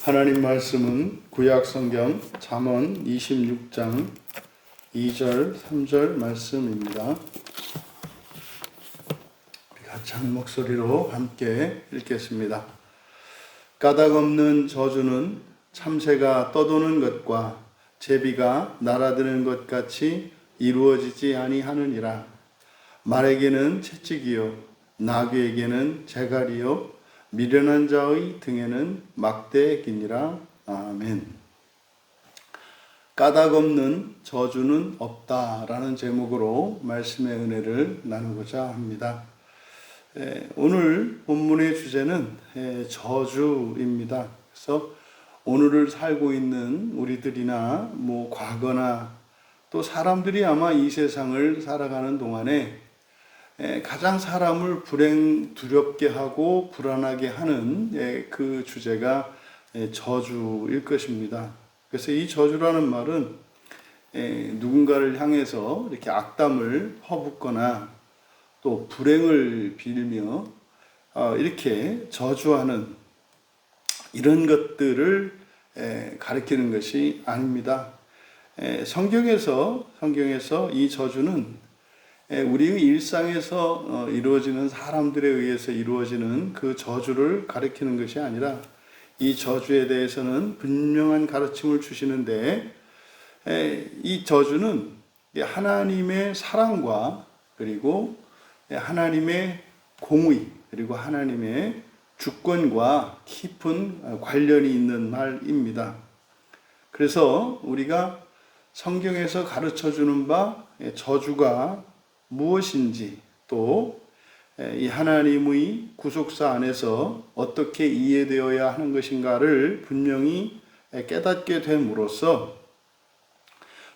하나님 말씀은 구약 성경 잠언 26장 2절 3절 말씀입니다. 같이 한 목소리로 함께 읽겠습니다. 까닭 없는 저주는 참새가 떠도는 것과 제비가 날아드는 것 같이 이루어지지 아니하느니라. 말에게는 채찍이요 나귀에게는 재갈이요 미련한 자의 등에는 막대기니라. 아멘. 까닭 없는 저주는 없다라는 제목으로 말씀의 은혜를 나누고자 합니다. 오늘 본문의 주제는 저주입니다. 그래서 오늘을 살고 있는 우리들이나 과거나 또 사람들이 아마 이 세상을 살아가는 동안에 가장 사람을 두렵게 하고 불안하게 하는 그 주제가 저주일 것입니다. 그래서 이 저주라는 말은 누군가를 향해서 이렇게 악담을 퍼붓거나 또 불행을 빌며 이렇게 저주하는 이런 것들을 가리키는 것이 아닙니다. 성경에서 이 저주는 우리의 일상에서 이루어지는 사람들에 의해서 이루어지는 그 저주를 가리키는 것이 아니라 이 저주에 대해서는 분명한 가르침을 주시는데 이 저주는 하나님의 사랑과 그리고 하나님의 공의 그리고 하나님의 주권과 깊은 관련이 있는 말입니다. 그래서 우리가 성경에서 가르쳐주는 바 저주가 무엇인지 또 이 하나님의 구속사 안에서 어떻게 이해되어야 하는 것인가를 분명히 깨닫게 됨으로써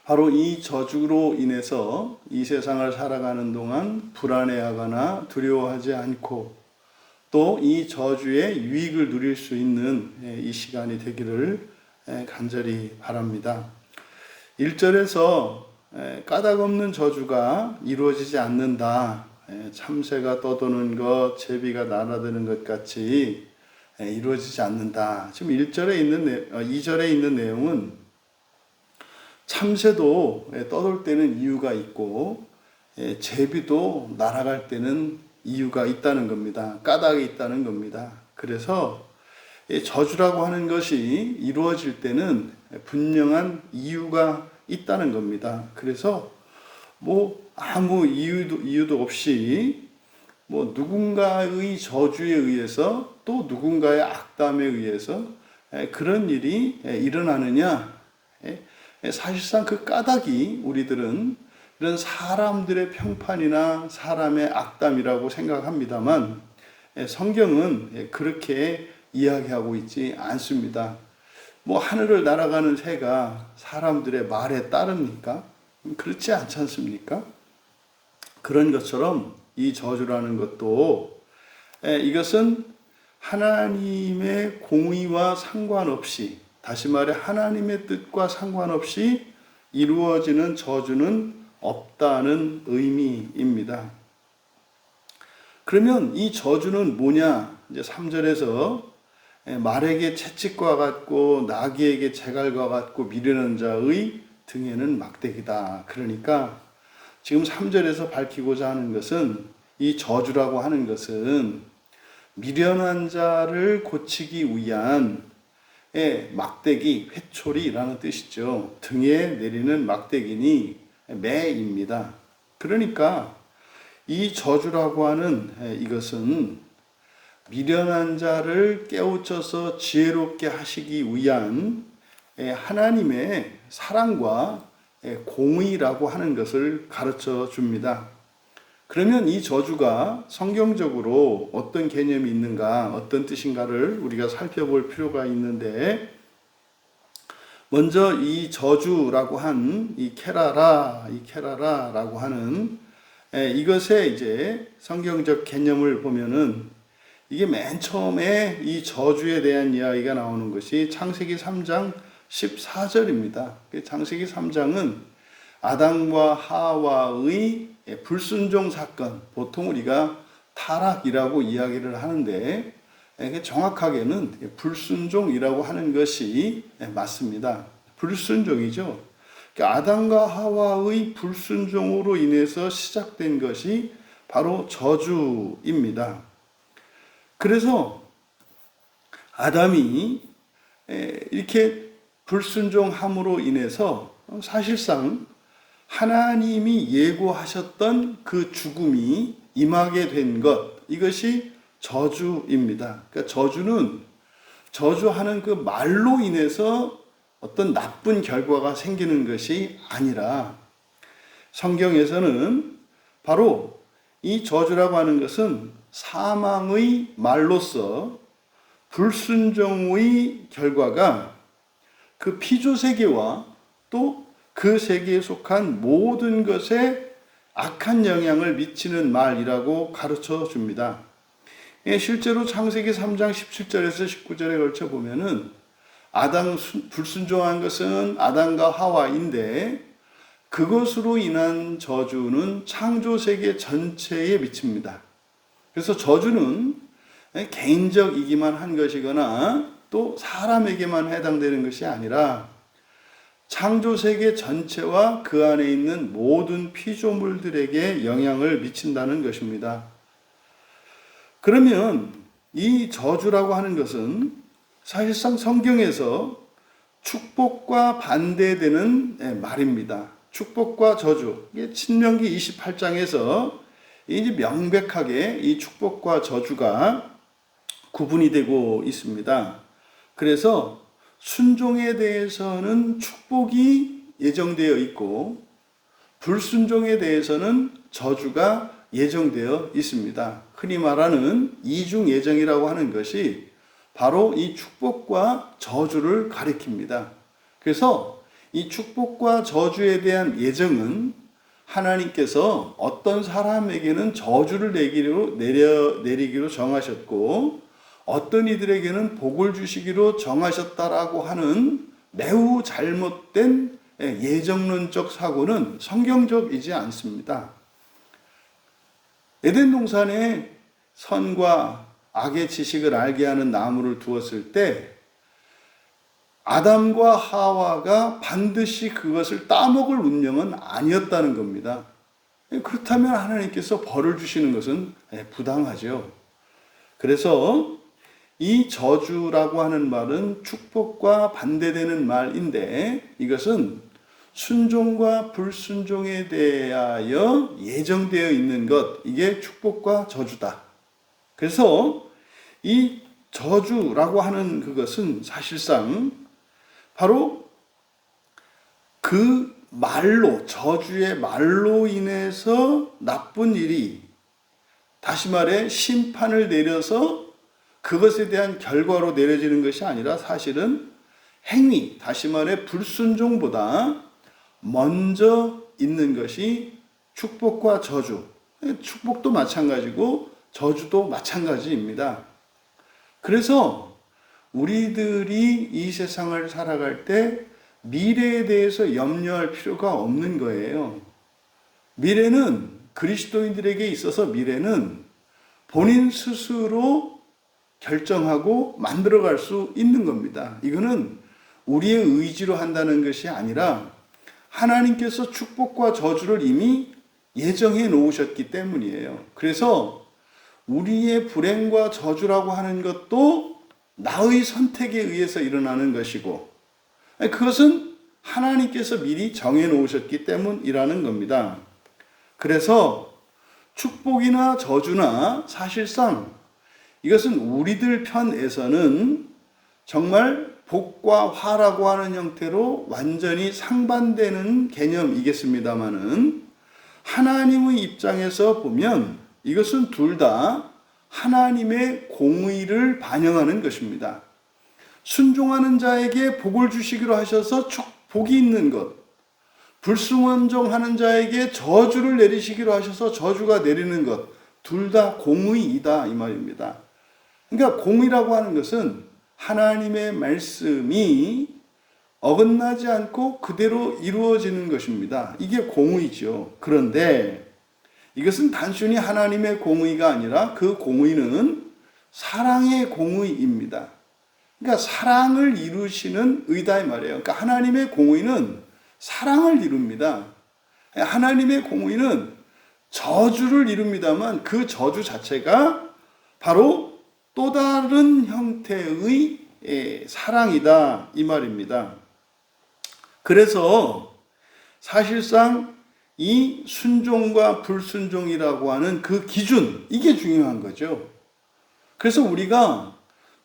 바로 이 저주로 인해서 이 세상을 살아가는 동안 불안해하거나 두려워하지 않고 또 이 저주의 유익을 누릴 수 있는 이 시간이 되기를 간절히 바랍니다. 1절에서 까닭 없는 저주가 이루어지지 않는다. 참새가 떠도는 것, 제비가 날아드는 것 같이 이루어지지 않는다. 지금 2절에 있는 내용은 참새도 떠돌 때는 이유가 있고 제비도 날아갈 때는 이유가 있다는 겁니다. 까닭이 있다는 겁니다. 그래서 저주라고 하는 것이 이루어질 때는 분명한 이유가 있다는 겁니다. 그래서 아무 이유도 없이 누군가의 저주에 의해서 또 누군가의 악담에 의해서 그런 일이 일어나느냐. 사실상 그 까닭이 우리들은 이런 사람들의 평판이나 사람의 악담이라고 생각합니다만 성경은 그렇게 이야기하고 있지 않습니다. 하늘을 날아가는 새가 사람들의 말에 따릅니까? 그렇지 않지 않습니까? 그런 것처럼 이 저주라는 것도 이것은 하나님의 공의와 상관없이, 다시 말해 하나님의 뜻과 상관없이 이루어지는 저주는 없다는 의미입니다. 그러면 이 저주는 뭐냐? 이제 3절에서 말에게 채찍과 같고 나귀에게 재갈과 같고 미련한 자의 등에는 막대기다. 그러니까 지금 3절에서 밝히고자 하는 것은 이 저주라고 하는 것은 미련한 자를 고치기 위한 막대기, 회초리라는 뜻이죠. 등에 내리는 막대기니 매입니다. 그러니까 이 저주라고 하는 이것은 미련한 자를 깨우쳐서 지혜롭게 하시기 위한 하나님의 사랑과 공의라고 하는 것을 가르쳐 줍니다. 그러면 이 저주가 성경적으로 어떤 개념이 있는가, 어떤 뜻인가를 우리가 살펴볼 필요가 있는데, 먼저 이 저주라고 한 이 케라라라고 하는 이것의 이제 성경적 개념을 보면은 이게 맨 처음에 이 저주에 대한 이야기가 나오는 것이 창세기 3장 14절입니다. 창세기 3장은 아담과 하와의 불순종 사건, 보통 우리가 타락이라고 이야기를 하는데 정확하게는 불순종이라고 하는 것이 맞습니다. 불순종이죠. 아담과 하와의 불순종으로 인해서 시작된 것이 바로 저주입니다. 그래서 아담이 이렇게 불순종함으로 인해서 사실상 하나님이 예고하셨던 그 죽음이 임하게 된 것, 이것이 저주입니다. 그러니까 저주하는 그 말로 인해서 어떤 나쁜 결과가 생기는 것이 아니라 성경에서는 바로 이 저주라고 하는 것은 사망의 말로서 불순종의 결과가 그 피조세계와 또 그 세계에 속한 모든 것에 악한 영향을 미치는 말이라고 가르쳐 줍니다. 실제로 창세기 3장 17절에서 19절에 걸쳐 보면은 불순종한 것은 아담과 하와인데 그것으로 인한 저주는 창조세계 전체에 미칩니다. 그래서 저주는 개인적이기만 한 것이거나 또 사람에게만 해당되는 것이 아니라 창조세계 전체와 그 안에 있는 모든 피조물들에게 영향을 미친다는 것입니다. 그러면 이 저주라고 하는 것은 사실상 성경에서 축복과 반대되는 말입니다. 축복과 저주. 신명기 28장에서 이제 명백하게 이 축복과 저주가 구분이 되고 있습니다. 그래서 순종에 대해서는 축복이 예정되어 있고 불순종에 대해서는 저주가 예정되어 있습니다. 흔히 말하는 이중 예정이라고 하는 것이 바로 이 축복과 저주를 가리킵니다. 그래서 이 축복과 저주에 대한 예정은 하나님께서 어떤 사람에게는 저주를 내리기로 정하셨고 어떤 이들에게는 복을 주시기로 정하셨다라고 하는 매우 잘못된 예정론적 사고는 성경적이지 않습니다. 에덴 동산에 선과 악의 지식을 알게 하는 나무를 두었을 때 아담과 하와가 반드시 그것을 따먹을 운명은 아니었다는 겁니다. 그렇다면 하나님께서 벌을 주시는 것은 부당하죠. 그래서 이 저주라고 하는 말은 축복과 반대되는 말인데 이것은 순종과 불순종에 대하여 예정되어 있는 것, 이게 축복과 저주다. 그래서 이 저주라고 하는 그것은 사실상 바로 그 말로, 저주의 말로 인해서 나쁜 일이, 다시 말해 심판을 내려서 그것에 대한 결과로 내려지는 것이 아니라 사실은 행위, 다시 말해 불순종보다 먼저 있는 것이 축복과 저주. 축복도 마찬가지고 저주도 마찬가지입니다. 그래서 우리들이 이 세상을 살아갈 때 미래에 대해서 염려할 필요가 없는 거예요. 미래는 그리스도인들에게 있어서 미래는 본인 스스로 결정하고 만들어갈 수 있는 겁니다. 이거는 우리의 의지로 한다는 것이 아니라 하나님께서 축복과 저주를 이미 예정해 놓으셨기 때문이에요. 그래서 우리의 불행과 저주라고 하는 것도 나의 선택에 의해서 일어나는 것이고 그것은 하나님께서 미리 정해 놓으셨기 때문이라는 겁니다. 그래서 축복이나 저주나 사실상 이것은 우리들 편에서는 정말 복과 화라고 하는 형태로 완전히 상반되는 개념이겠습니다마는 하나님의 입장에서 보면 이것은 둘 다 하나님의 공의를 반영하는 것입니다. 순종하는 자에게 복을 주시기로 하셔서 복이 있는 것, 불순종하는 자에게 저주를 내리시기로 하셔서 저주가 내리는 것, 둘 다 공의이다 이 말입니다. 그러니까 공의라고 하는 것은 하나님의 말씀이 어긋나지 않고 그대로 이루어지는 것입니다. 이게 공의죠. 그런데 이것은 단순히 하나님의 공의가 아니라 그 공의는 사랑의 공의입니다. 그러니까 사랑을 이루시는 의다 이 말이에요. 그러니까 하나님의 공의는 사랑을 이룹니다. 하나님의 공의는 저주를 이룹니다만 그 저주 자체가 바로 또 다른 형태의 사랑이다 이 말입니다. 그래서 사실상 이 순종과 불순종이라고 하는 그 기준, 이게 중요한 거죠. 그래서 우리가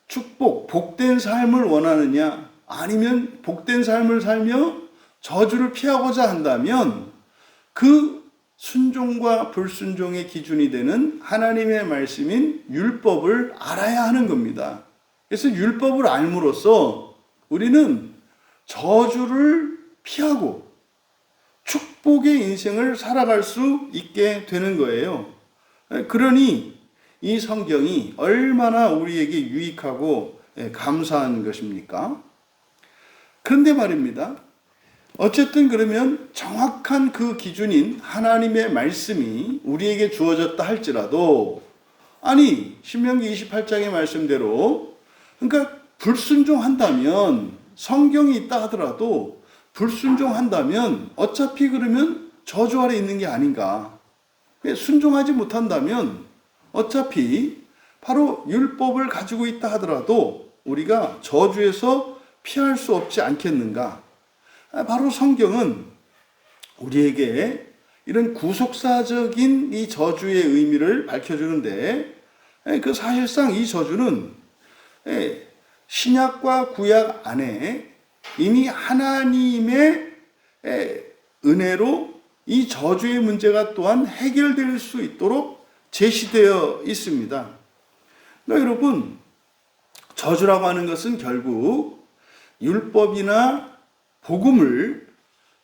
축복, 복된 삶을 원하느냐, 아니면 복된 삶을 살며 저주를 피하고자 한다면 그 순종과 불순종의 기준이 되는 하나님의 말씀인 율법을 알아야 하는 겁니다. 그래서 율법을 알므로써 우리는 저주를 피하고 축복의 인생을 살아갈 수 있게 되는 거예요. 그러니 이 성경이 얼마나 우리에게 유익하고 감사한 것입니까? 그런데 말입니다. 어쨌든 그러면 정확한 그 기준인 하나님의 말씀이 우리에게 주어졌다 할지라도, 아니 신명기 28장의 말씀대로, 그러니까 불순종한다면, 성경이 있다 하더라도 불순종한다면 어차피 그러면 저주 아래 있는 게 아닌가. 순종하지 못한다면 어차피 바로 율법을 가지고 있다 하더라도 우리가 저주에서 피할 수 없지 않겠는가. 바로 성경은 우리에게 이런 구속사적인 이 저주의 의미를 밝혀주는데, 그 사실상 이 저주는 신약과 구약 안에 이미 하나님의 은혜로 이 저주의 문제가 또한 해결될 수 있도록 제시되어 있습니다. 그러니까 여러분, 저주라고 하는 것은 결국 율법이나 복음을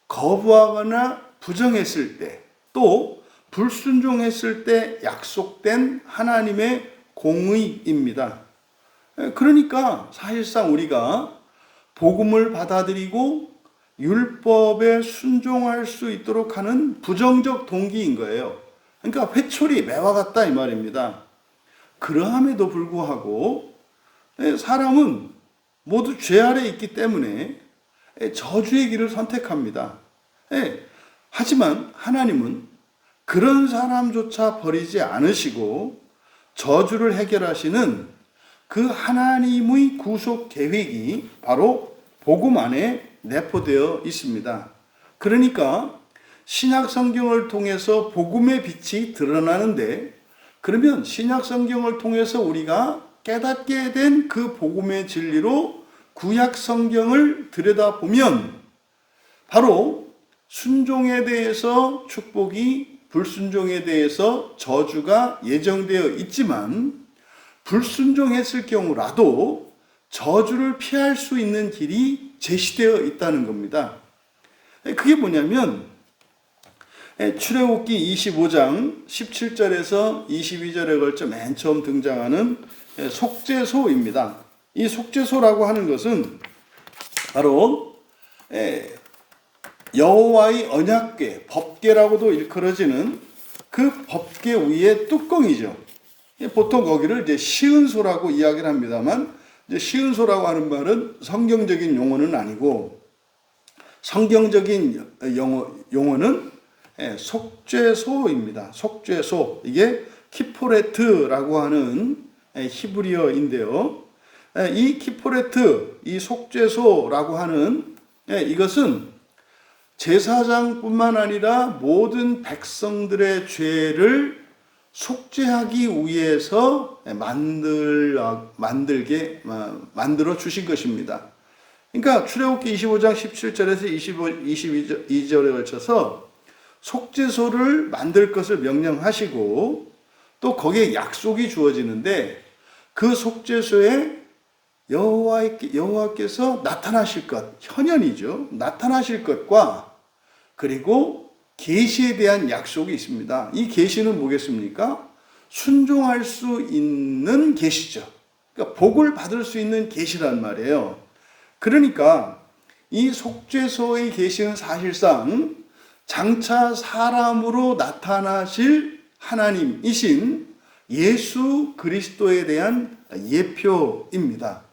거부하거나 부정했을 때, 또 불순종했을 때 약속된 하나님의 공의입니다. 그러니까 사실상 우리가 복음을 받아들이고 율법에 순종할 수 있도록 하는 부정적 동기인 거예요. 그러니까 회초리, 매와 같다 이 말입니다. 그러함에도 불구하고 사람은 모두 죄 아래 있기 때문에 저주의 길을 선택합니다. 하지만 하나님은 그런 사람조차 버리지 않으시고 저주를 해결하시는 그 하나님의 구속 계획이 바로 복음 안에 내포되어 있습니다. 그러니까 신약 성경을 통해서 복음의 빛이 드러나는데, 그러면 신약 성경을 통해서 우리가 깨닫게 된 그 복음의 진리로 구약 성경을 들여다보면 바로 순종에 대해서 축복이, 불순종에 대해서 저주가 예정되어 있지만 불순종했을 경우라도 저주를 피할 수 있는 길이 제시되어 있다는 겁니다. 그게 뭐냐면 출애굽기 25장 17절에서 22절에 걸쳐 맨 처음 등장하는 속죄소입니다. 이 속죄소라고 하는 것은 바로 여호와의 언약궤, 법궤라고도 일컬어지는 그 법궤 위의 뚜껑이죠. 보통 거기를 이제 시은소라고 이야기를 합니다만, 이제 시은소라고 하는 말은 성경적인 용어는 아니고, 성경적인 용어는 속죄소입니다. 속죄소. 이게 키포레트라고 하는 히브리어인데요. 이 키포레트, 이 속죄소라고 하는 이것은 제사장뿐만 아니라 모든 백성들의 죄를 속죄하기 위해서 만들어 주신 것입니다. 그러니까 출애굽기 25장 17절에서 22절에 걸쳐서 속죄소를 만들 것을 명령하시고, 또 거기에 약속이 주어지는데, 그 속죄소에 여호와께서 나타나실 것, 현현이죠. 나타나실 것과 그리고 계시에 대한 약속이 있습니다. 이 계시는 뭐겠습니까? 순종할 수 있는 계시죠. 그러니까 복을 받을 수 있는 계시란 말이에요. 그러니까 이 속죄소의 계시는 사실상 장차 사람으로 나타나실 하나님이신 예수 그리스도에 대한 예표입니다.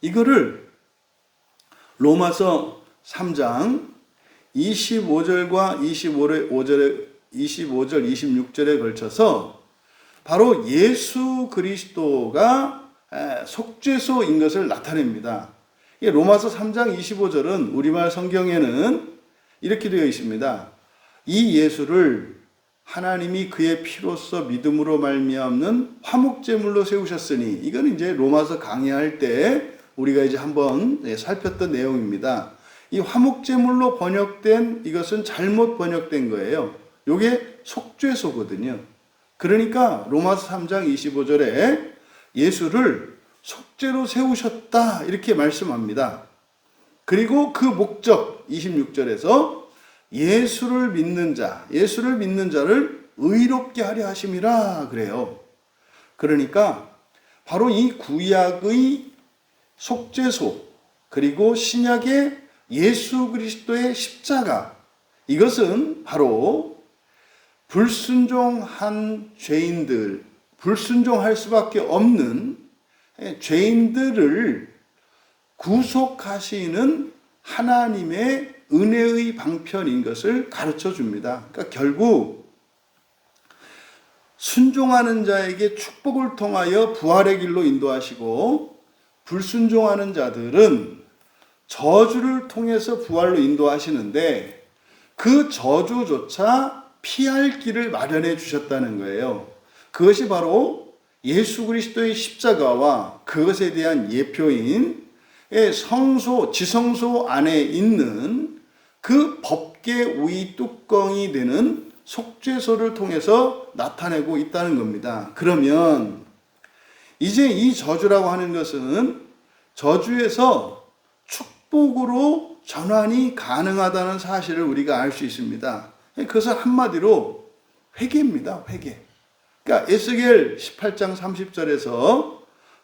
이거를 로마서 3장 25절과 25절, 26절에 걸쳐서 바로 예수 그리스도가 속죄소인 것을 나타냅니다. 로마서 3장 25절은 우리말 성경에는 이렇게 되어 있습니다. 이 예수를 하나님이 그의 피로써 믿음으로 말미암는 화목제물로 세우셨으니, 이건 이제 로마서 강의할 때 우리가 이제 한번 살폈던 내용입니다. 이 화목제물로 번역된 이것은 잘못 번역된 거예요. 이게 속죄소거든요. 그러니까 로마서 3장 25절에 예수를 속죄로 세우셨다 이렇게 말씀합니다. 그리고 그 목적 26절에서 예수를 믿는 자를 의롭게 하려 하심이라 그래요. 그러니까 바로 이 구약의 속죄소 그리고 신약의 예수 그리스도의 십자가, 이것은 바로 불순종한 죄인들, 불순종할 수밖에 없는 죄인들을 구속하시는 하나님의 은혜의 방편인 것을 가르쳐 줍니다. 그러니까 결국 순종하는 자에게 축복을 통하여 부활의 길로 인도하시고, 불순종하는 자들은 저주를 통해서 부활로 인도하시는데 그 저주조차 피할 길을 마련해 주셨다는 거예요. 그것이 바로 예수 그리스도의 십자가와 그것에 대한 예표인 지성소 안에 있는 그 법계 위 뚜껑이 되는 속죄소를 통해서 나타내고 있다는 겁니다. 그러면 이제 이 저주라고 하는 것은 저주에서 축복으로 전환이 가능하다는 사실을 우리가 알 수 있습니다. 그것은 한마디로 회개입니다. 회개. 그러니까 에스겔 18장 30절에서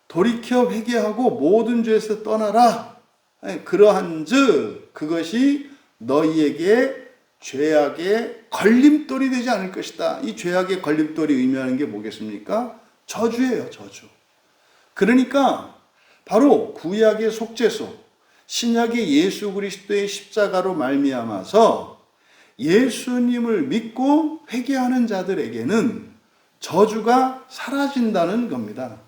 돌이켜 회개하고 모든 죄에서 떠나라. 그러한즉 그것이 너희에게 죄악의 걸림돌이 되지 않을 것이다. 이 죄악의 걸림돌이 의미하는 게 뭐겠습니까? 저주예요, 저주. 그러니까 바로 구약의 속죄소, 신약의 예수 그리스도의 십자가로 말미암아서 예수님을 믿고 회개하는 자들에게는 저주가 사라진다는 겁니다.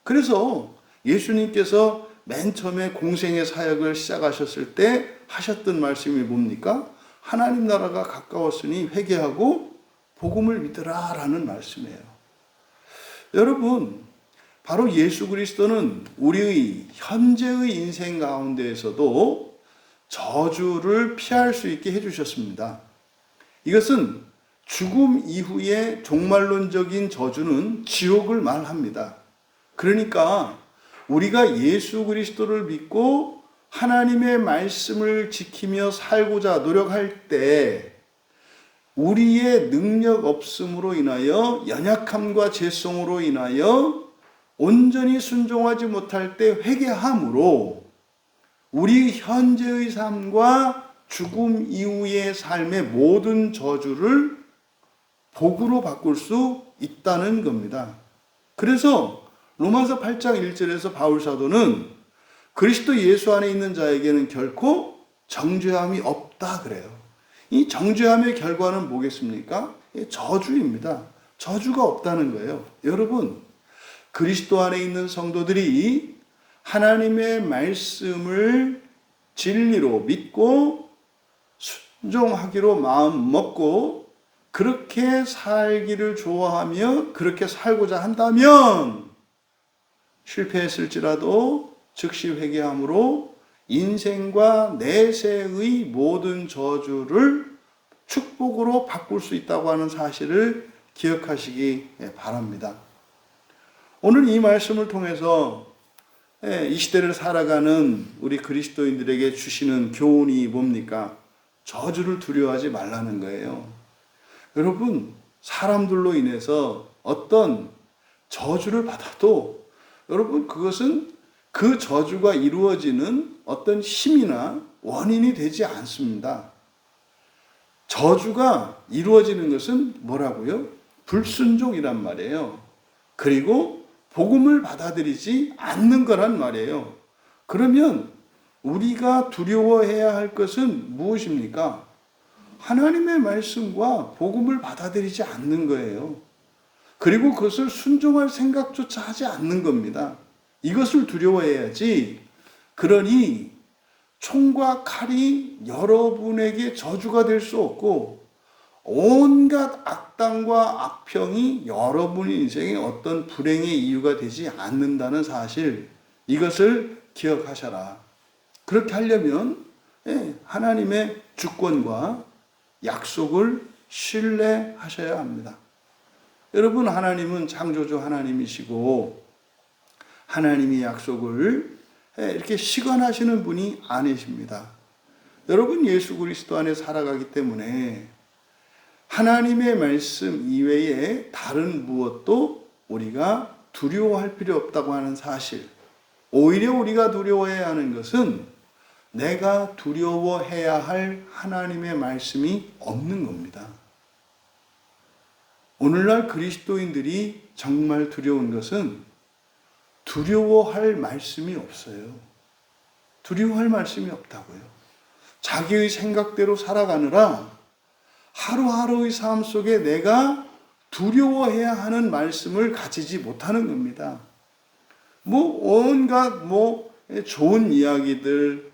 그래서 예수님께서 맨 처음에 공생의 사역을 시작하셨을 때 하셨던 말씀이 뭡니까? 하나님 나라가 가까웠으니 회개하고 복음을 믿으라 라는 말씀이에요. 여러분, 바로 예수 그리스도는 우리의 현재의 인생 가운데에서도 저주를 피할 수 있게 해주셨습니다. 이것은 죽음 이후의 종말론적인 저주는 지옥을 말합니다. 그러니까 우리가 예수 그리스도를 믿고 하나님의 말씀을 지키며 살고자 노력할 때 우리의 능력 없음으로 인하여, 연약함과 죄성으로 인하여 온전히 순종하지 못할 때 회개함으로 우리 현재의 삶과 죽음 이후의 삶의 모든 저주를 복으로 바꿀 수 있다는 겁니다. 그래서 로마서 8장 1절에서 바울 사도는 그리스도 예수 안에 있는 자에게는 결코 정죄함이 없다 그래요. 이 정죄함의 결과는 뭐겠습니까? 저주입니다. 저주가 없다는 거예요. 여러분, 그리스도 안에 있는 성도들이 하나님의 말씀을 진리로 믿고 순종하기로 마음 먹고 그렇게 살기를 좋아하며 그렇게 살고자 한다면 실패했을지라도 즉시 회개함으로 인생과 내세의 모든 저주를 축복으로 바꿀 수 있다고 하는 사실을 기억하시기 바랍니다. 오늘 이 말씀을 통해서 이 시대를 살아가는 우리 그리스도인들에게 주시는 교훈이 뭡니까? 저주를 두려워하지 말라는 거예요. 여러분, 사람들로 인해서 어떤 저주를 받아도 여러분, 그것은 그 저주가 이루어지는 어떤 힘이나 원인이 되지 않습니다. 저주가 이루어지는 것은 뭐라고요? 불순종이란 말이에요. 그리고 복음을 받아들이지 않는 거란 말이에요. 그러면 우리가 두려워해야 할 것은 무엇입니까? 하나님의 말씀과 복음을 받아들이지 않는 거예요. 그리고 그것을 순종할 생각조차 하지 않는 겁니다. 이것을 두려워해야지. 그러니 총과 칼이 여러분에게 저주가 될 수 없고 온갖 악당과 악평이 여러분 인생에 어떤 불행의 이유가 되지 않는다는 사실, 이것을 기억하셔라. 그렇게 하려면 하나님의 주권과 약속을 신뢰하셔야 합니다. 여러분, 하나님은 창조주 하나님이시고 하나님의 약속을 이렇게 시관하시는 분이 아니십니다. 여러분, 예수 그리스도 안에 살아가기 때문에 하나님의 말씀 이외에 다른 무엇도 우리가 두려워할 필요 없다고 하는 사실. 오히려 우리가 두려워해야 하는 것은 내가 두려워해야 할 하나님의 말씀이 없는 겁니다. 오늘날 그리스도인들이 정말 두려운 것은 두려워할 말씀이 없어요. 두려워할 말씀이 없다고요. 자기의 생각대로 살아가느라 하루하루의 삶 속에 내가 두려워해야 하는 말씀을 가지지 못하는 겁니다. 온갖 좋은 이야기들,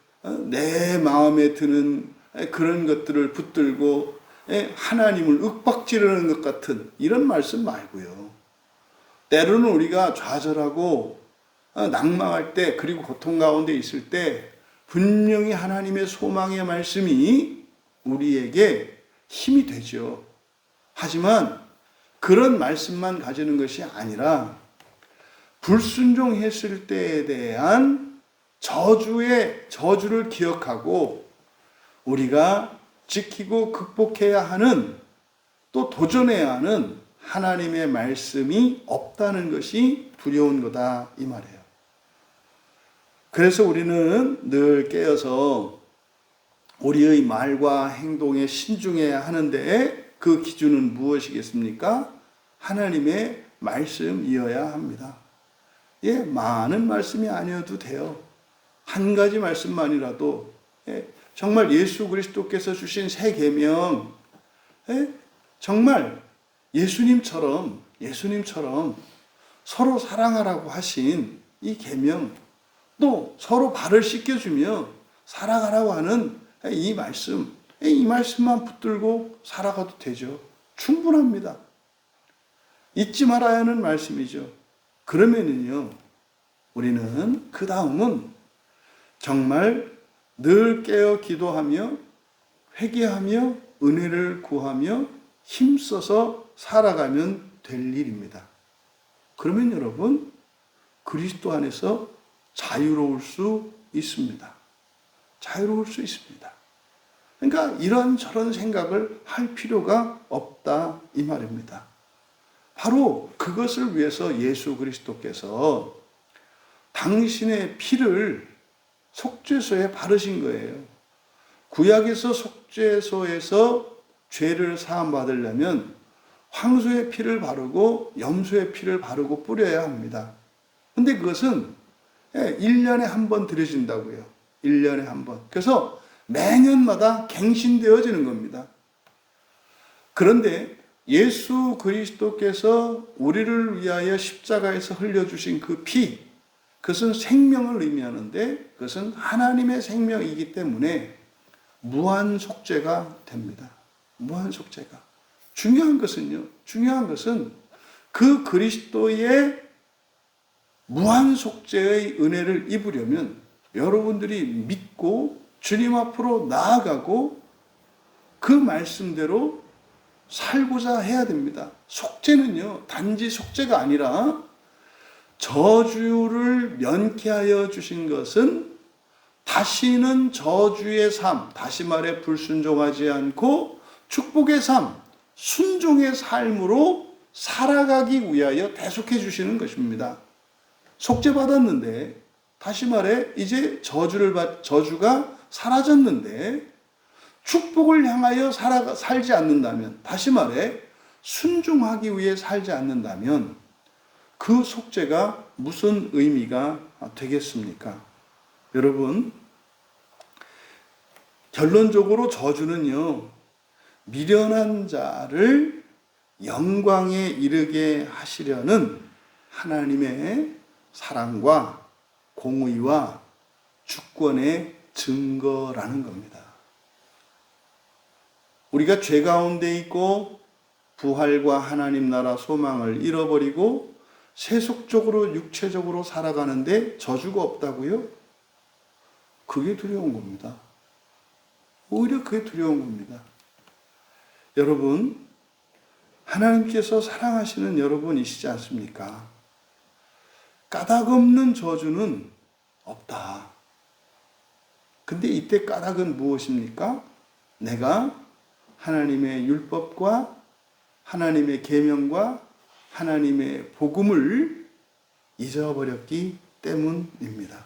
내 마음에 드는 그런 것들을 붙들고 하나님을 윽박지르는 것 같은 이런 말씀 말고요. 때로는 우리가 좌절하고 낭망할 때, 그리고 고통 가운데 있을 때 분명히 하나님의 소망의 말씀이 우리에게 힘이 되죠. 하지만 그런 말씀만 가지는 것이 아니라 불순종했을 때에 대한 저주를 기억하고 우리가 지키고 극복해야 하는, 또 도전해야 하는 하나님의 말씀이 없다는 것이 두려운 거다, 이 말이에요. 그래서 우리는 늘 깨어서 우리의 말과 행동에 신중해야 하는데 그 기준은 무엇이겠습니까? 하나님의 말씀이어야 합니다. 많은 말씀이 아니어도 돼요. 한 가지 말씀만이라도 정말 예수 그리스도께서 주신 새 계명, 정말 예수님처럼 서로 사랑하라고 하신 이 계명, 또 서로 발을 씻겨주며 살아가라고 하는 이 말씀만 붙들고 살아가도 되죠. 충분합니다. 잊지 말아야 하는 말씀이죠. 그러면은요, 우리는 그 다음은 정말 늘 깨어 기도하며 회개하며 은혜를 구하며 힘써서 살아가면 될 일입니다. 그러면 여러분, 그리스도 안에서 자유로울 수 있습니다. 자유로울 수 있습니다. 그러니까 이런저런 생각을 할 필요가 없다, 이 말입니다. 바로 그것을 위해서 예수 그리스도께서 당신의 피를 속죄소에 바르신 거예요. 구약에서 속죄소에서 죄를 사함받으려면 황소의 피를 바르고 염소의 피를 바르고 뿌려야 합니다. 근데 그것은 1년에 한 번 드려진다고요. 1년에 한 번. 그래서 매년마다 갱신되어지는 겁니다. 그런데 예수 그리스도께서 우리를 위하여 십자가에서 흘려주신 그 피, 그것은 생명을 의미하는데 그것은 하나님의 생명이기 때문에 무한 속죄가 됩니다. 무한 속죄가. 중요한 것은 그 그리스도의 무한 속죄의 은혜를 입으려면 여러분들이 믿고 주님 앞으로 나아가고 그 말씀대로 살고자 해야 됩니다. 속죄는요, 단지 속죄가 아니라 저주를 면케하여 주신 것은 다시는 저주의 삶, 다시 말해 불순종하지 않고 축복의 삶, 순종의 삶으로 살아가기 위하여 대속해 주시는 것입니다. 속죄받았는데, 다시 말해 이제 저주가 사라졌는데 축복을 향하여 살지 않는다면, 다시 말해 순종하기 위해 살지 않는다면 그 속죄가 무슨 의미가 되겠습니까? 여러분, 결론적으로 저주는요, 미련한 자를 영광에 이르게 하시려는 하나님의 사랑과 공의와 주권의 증거라는 겁니다. 우리가 죄 가운데 있고 부활과 하나님 나라 소망을 잃어버리고 세속적으로 육체적으로 살아가는데 저주가 없다고요? 그게 두려운 겁니다. 오히려 그게 두려운 겁니다. 여러분, 하나님께서 사랑하시는 여러분이시지 않습니까? 까닭 없는 저주는 없다. 근데 이때 까닭은 무엇입니까? 내가 하나님의 율법과 하나님의 계명과 하나님의 복음을 잊어버렸기 때문입니다.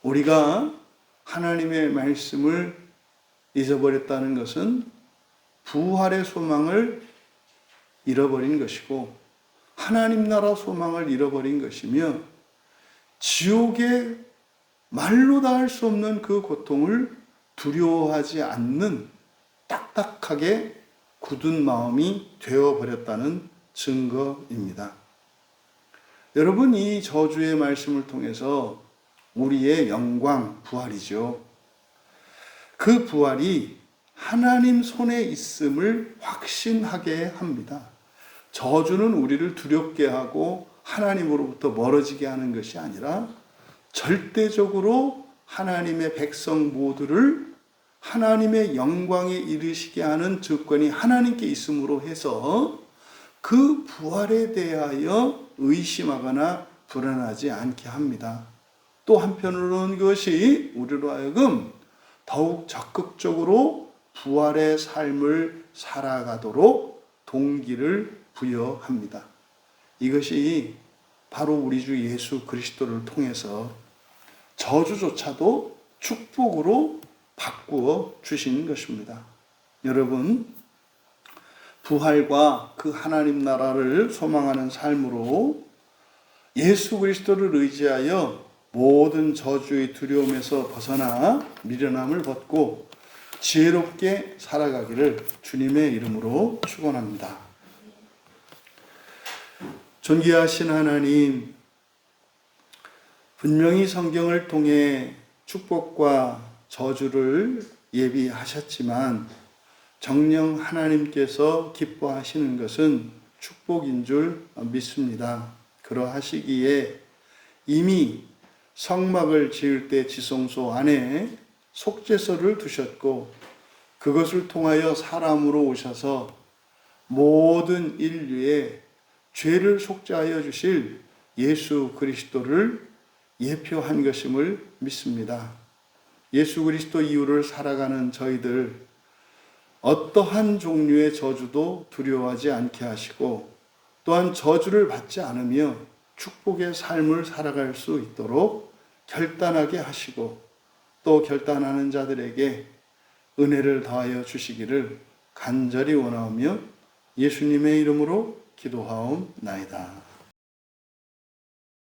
우리가 하나님의 말씀을 잊어버렸다는 것은 부활의 소망을 잃어버린 것이고 하나님 나라 소망을 잃어버린 것이며 지옥의 말로 다 할 수 없는 그 고통을 두려워하지 않는 딱딱하게 굳은 마음이 되어버렸다는 증거입니다. 여러분, 이 저주의 말씀을 통해서 우리의 영광, 부활이죠. 그 부활이 하나님 손에 있음을 확신하게 합니다. 저주는 우리를 두렵게 하고 하나님으로부터 멀어지게 하는 것이 아니라 절대적으로 하나님의 백성 모두를 하나님의 영광에 이르시게 하는 주권이 하나님께 있음으로 해서 그 부활에 대하여 의심하거나 불안하지 않게 합니다. 또 한편으로는 그것이 우리로 하여금 더욱 적극적으로 부활의 삶을 살아가도록 동기를 부여합니다. 이것이 바로 우리 주 예수 그리스도를 통해서 저주조차도 축복으로 바꾸어 주신 것입니다. 여러분, 부활과 그 하나님 나라를 소망하는 삶으로 예수 그리스도를 의지하여 모든 저주의 두려움에서 벗어나 미련함을 벗고 지혜롭게 살아가기를 주님의 이름으로 축원합니다. 존귀하신 하나님, 분명히 성경을 통해 축복과 저주를 예비하셨지만 정녕 하나님께서 기뻐하시는 것은 축복인 줄 믿습니다. 그러하시기에 이미 성막을 지을 때 지성소 안에 속죄소를 두셨고 그것을 통하여 사람으로 오셔서 모든 인류의 죄를 속죄하여 주실 예수 그리스도를 예표한 것임을 믿습니다. 예수 그리스도 이후를 살아가는 저희들 어떠한 종류의 저주도 두려워하지 않게 하시고 또한 저주를 받지 않으며 축복의 삶을 살아갈 수 있도록 결단하게 하시고 또 결단하는 자들에게 은혜를 더하여 주시기를 간절히 원하오며 예수님의 이름으로 기도하옵나이다.